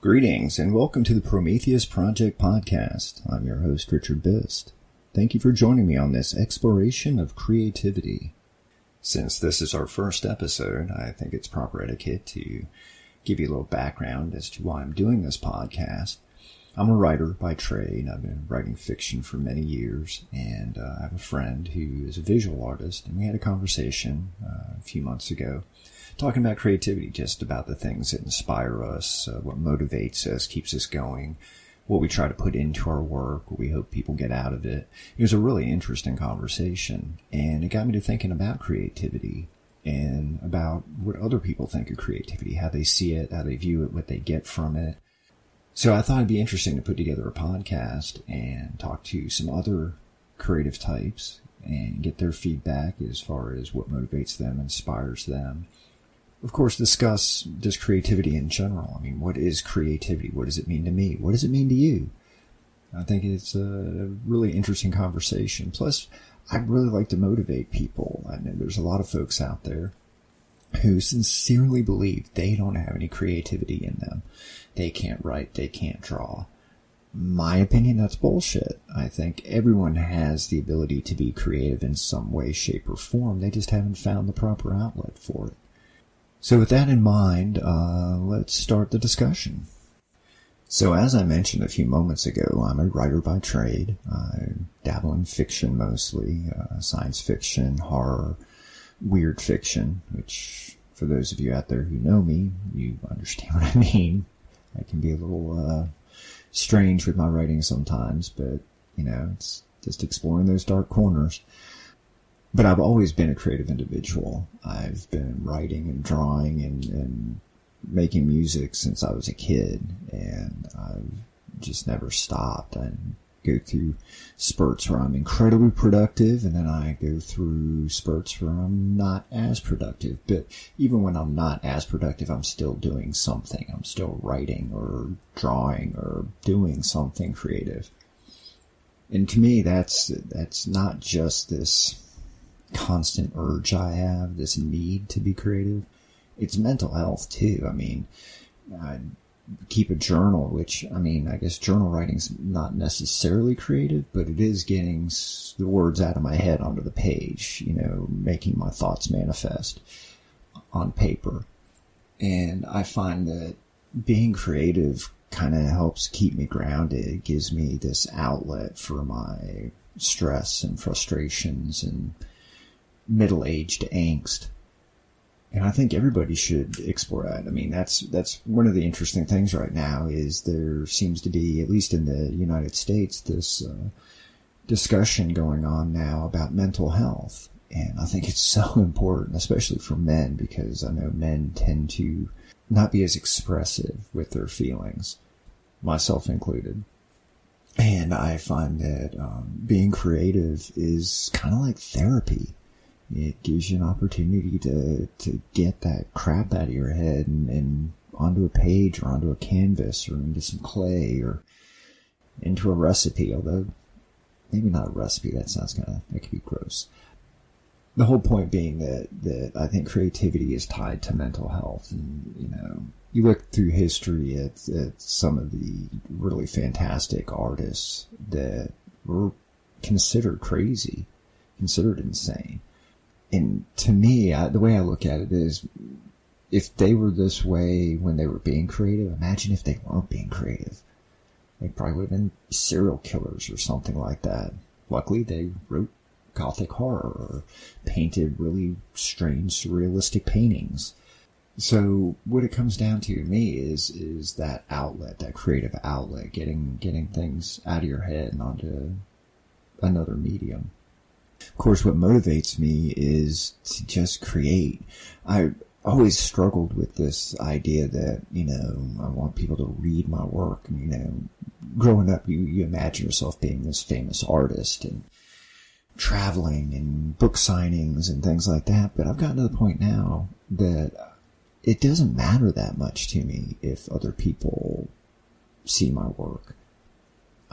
Greetings and welcome to the Prometheus Project Podcast. I'm your host, Richard Bist. Thank you for joining me on this exploration of creativity. Since this is our first episode, I think it's proper etiquette to give you a little background as to why I'm doing this podcast. I'm a writer by trade. I've been writing fiction for many years, and I have a friend who is a visual artist, and we had a conversation a few months ago talking about creativity, just about the things that inspire us, what motivates us, keeps us going, what we try to put into our work, what we hope people get out of it. It was a really interesting conversation, and it got me to thinking about creativity and about what other people think of creativity, how they see it, how they view it, what they get from it. So I thought it'd be interesting to put together a podcast and talk to some other creative types and get their feedback as far as what motivates them, inspires them. Of course, discuss just creativity in general. I mean, what is creativity? What does it mean to me? What does it mean to you? I think it's a really interesting conversation. Plus, I'd really like to motivate people. I know there's a lot of folks out there who sincerely believe they don't have any creativity in them. They can't write, they can't draw. My opinion, that's bullshit. I think everyone has the ability to be creative in some way, shape, or form. They just haven't found the proper outlet for it. So with that in mind, let's start the discussion. So as I mentioned a few moments ago, I'm a writer by trade. I dabble in fiction mostly, science fiction, horror, weird fiction, which for those of you out there who know me, you understand what I mean. I can be a little strange with my writing sometimes, but, you know, it's just exploring those dark corners. But I've always been a creative individual. I've been writing and drawing and making music since I was a kid, and I've just never stopped. I go through spurts where I'm incredibly productive, and then I go through spurts where I'm not as productive. But even when I'm not as productive, I'm still doing something. I'm still writing or drawing or doing something creative. And to me, that's not just this constant urge I have, this need to be creative. It's mental health too. I mean, I keep a journal, which, I mean, I guess journal writing's not necessarily creative, but it is getting the words out of my head onto the page, you know, making my thoughts manifest on paper. And I find that being creative kind of helps keep me grounded. It gives me this outlet for my stress and frustrations and middle-aged angst. And I think everybody should explore that. I mean, that's one of the interesting things right now is there seems to be, at least in the United States, this discussion going on now about mental health. And I think it's so important, especially for men, because I know men tend to not be as expressive with their feelings, myself included. And I find that being creative is kind of like therapy. It gives you an opportunity to get that crap out of your head and onto a page or onto a canvas or into some clay or into a recipe, although maybe not a recipe, that could be gross. The whole point being that I think creativity is tied to mental health. And, you know, you look through history at some of the really fantastic artists that were considered crazy, considered insane. And to me, the way I look at it is, if they were this way when they were being creative, imagine if they weren't being creative. They probably would have been serial killers or something like that. Luckily, they wrote gothic horror or painted really strange, surrealistic paintings. So what it comes down to me is that outlet, that creative outlet, getting things out of your head and onto another medium. Of course, what motivates me is to just create. I always struggled with this idea that, you know, I want people to read my work. And, you know, growing up, you imagine yourself being this famous artist and traveling and book signings and things like that. But I've gotten to the point now that it doesn't matter that much to me if other people see my work.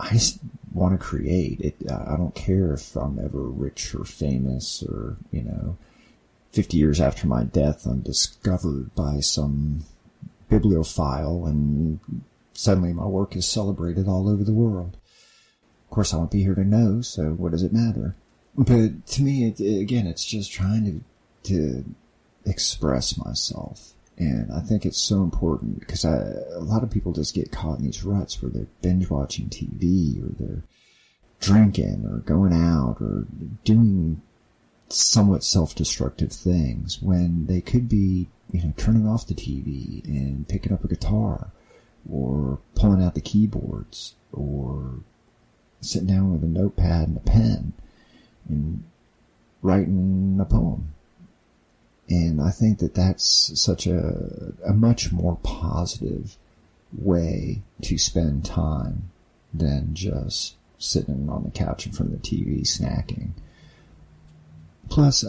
I just want to create it. I don't care if I'm ever rich or famous or, you know, 50 years after my death, I'm discovered by some bibliophile and suddenly my work is celebrated all over the world. Of course, I won't be here to know, so what does it matter? But to me, it's just trying to express myself. And I think it's so important because a lot of people just get caught in these ruts where they're binge watching TV, or they're drinking or going out or doing somewhat self-destructive things when they could be, turning off the TV and picking up a guitar, or pulling out the keyboards, or sitting down with a notepad and a pen and writing a poem. And I think that that's such a much more positive way to spend time than just sitting on the couch in front of the TV snacking. Plus,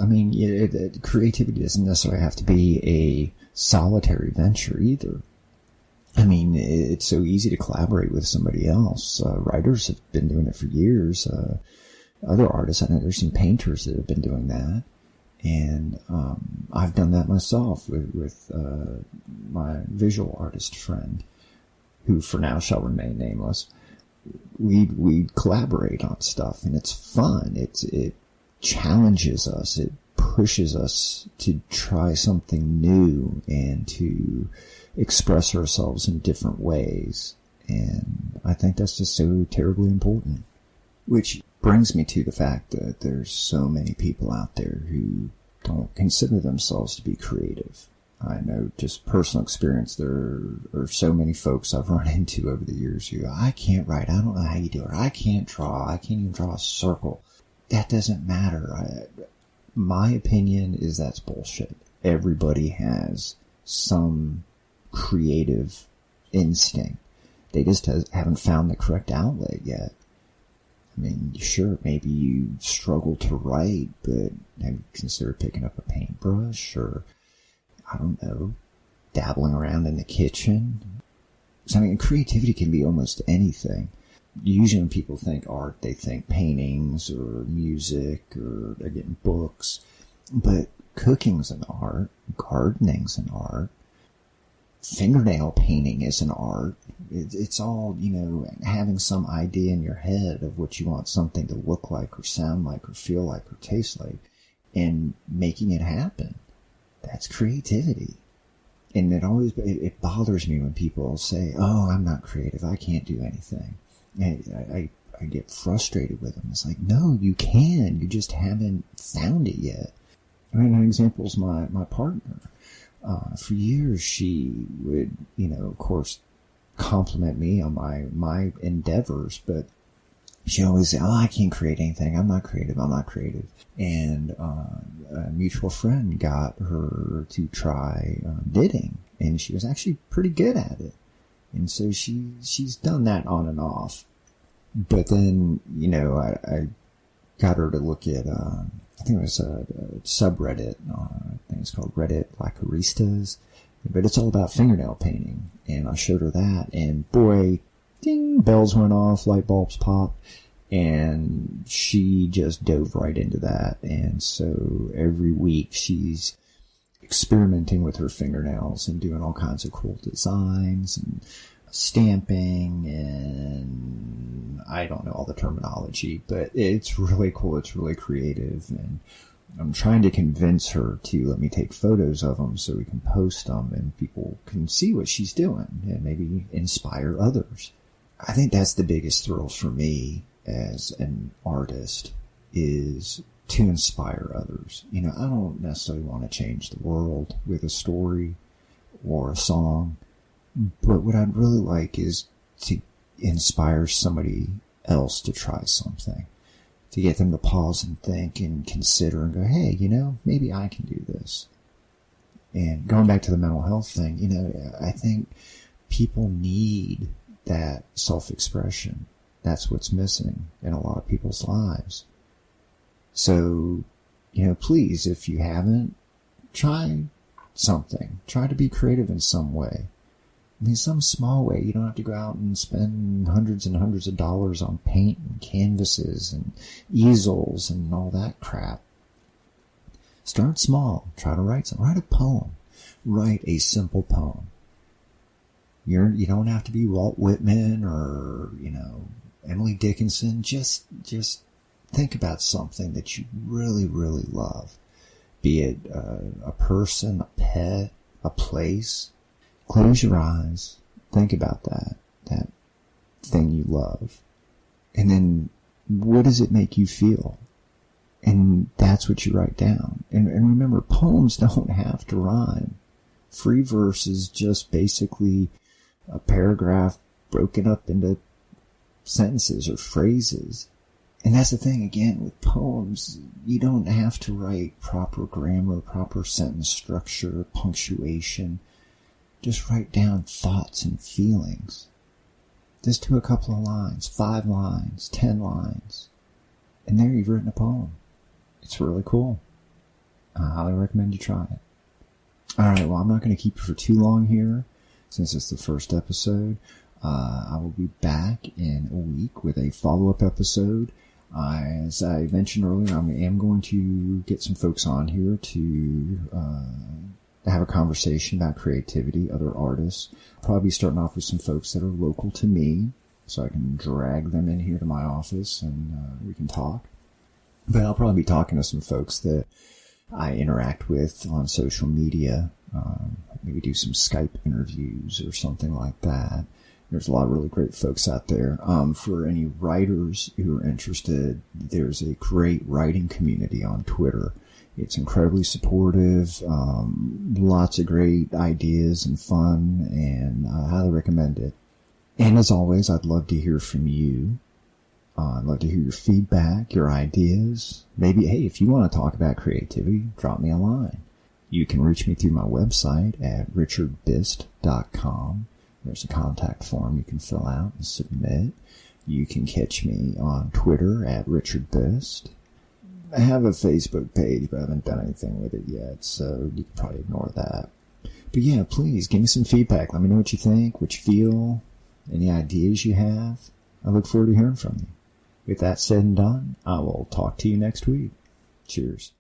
creativity doesn't necessarily have to be a solitary venture either. It's so easy to collaborate with somebody else. Writers have been doing it for years. Other artists, I know there's some painters that have been doing that. And I've done that myself with my visual artist friend, who for now shall remain nameless. We collaborate on stuff, and it's fun. It challenges us. It pushes us to try something new and to express ourselves in different ways. And I think that's just so terribly important. Which brings me to the fact that there's so many people out there who don't consider themselves to be creative. I know just personal experience, there are so many folks I've run into over the years who, I can't write, I don't know how you do it, I can't draw, I can't even draw a circle. That doesn't matter. My opinion is that's bullshit. Everybody has some creative instinct. They just haven't found the correct outlet yet. Sure, maybe you struggle to write, but have you considered picking up a paintbrush, or, I don't know, dabbling around in the kitchen? So, creativity can be almost anything. Usually when people think art, they think paintings or music or, again, books. But cooking's an art, gardening's an art, fingernail painting is an art. It's all, having some idea in your head of what you want something to look like or sound like or feel like or taste like, and making it happen. That's creativity. And it bothers me when people say, oh, I'm not creative, I can't do anything. And I get frustrated with them. It's like, no, you can. You just haven't found it yet. An example is my partner. For years, she would, of course, compliment me on my endeavors, but she always said, oh, I can't create anything. I'm not creative. And a mutual friend got her to try knitting, and she was actually pretty good at it. And so she's done that on and off. But then, I got her to look at, I think it was a subreddit. I think it's called Reddit Lacaristas. But it's all about fingernail painting. And I showed her that, and boy, ding, bells went off, light bulbs popped, and she just dove right into that. And so every week she's experimenting with her fingernails and doing all kinds of cool designs and stamping, and I don't know all the terminology, but it's really cool. It's really creative, and I'm trying to convince her to let me take photos of them so we can post them and people can see what she's doing and maybe inspire others. I think that's the biggest thrill for me as an artist, is to inspire others. I don't necessarily want to change the world with a story or a song, but what I'd really like is to inspire somebody else to try something, to get them to pause and think and consider and go, hey, maybe I can do this. And going back to the mental health thing, I think people need that self-expression. That's what's missing in a lot of people's lives. So, please, if you haven't, try something. Try to be creative in some way. Some small way. You don't have to go out and spend hundreds and hundreds of dollars on paint and canvases and easels and all that crap. Start small. Try to write something. Write a poem. Write a simple poem. You don't have to be Walt Whitman or, Emily Dickinson. Just think about something that you really, really love. Be it a person, a pet, a place. Close your eyes. Think about that thing you love. And then what does it make you feel? And that's what you write down. And remember, poems don't have to rhyme. Free verse is just basically a paragraph broken up into sentences or phrases. And that's the thing, again, with poems, you don't have to write proper grammar, proper sentence structure, punctuation. Just write down thoughts and feelings. Just do a couple of lines, 5 lines, 10 lines. And there you've written a poem. It's really cool. I highly recommend you try it. Alright, well, I'm not going to keep you for too long here, since it's the first episode. I will be back in a week with a follow-up episode. As I mentioned earlier, I am going to get some folks on here to have a conversation about creativity, other artists. Probably starting off with some folks that are local to me, so I can drag them in here to my office and we can talk. But I'll probably be talking to some folks that I interact with on social media. Maybe do some Skype interviews or something like that. There's a lot of really great folks out there. For any writers who are interested, there's a great writing community on Twitter. It's incredibly supportive, lots of great ideas and fun, and I highly recommend it. And as always, I'd love to hear from you. I'd love to hear your feedback, your ideas. Maybe, hey, if you want to talk about creativity, drop me a line. You can reach me through my website at richardbist.com. There's a contact form you can fill out and submit. You can catch me on Twitter at richardbist. I have a Facebook page, but I haven't done anything with it yet, so you can probably ignore that. But yeah, please, give me some feedback. Let me know what you think, what you feel, any ideas you have. I look forward to hearing from you. With that said and done, I will talk to you next week. Cheers.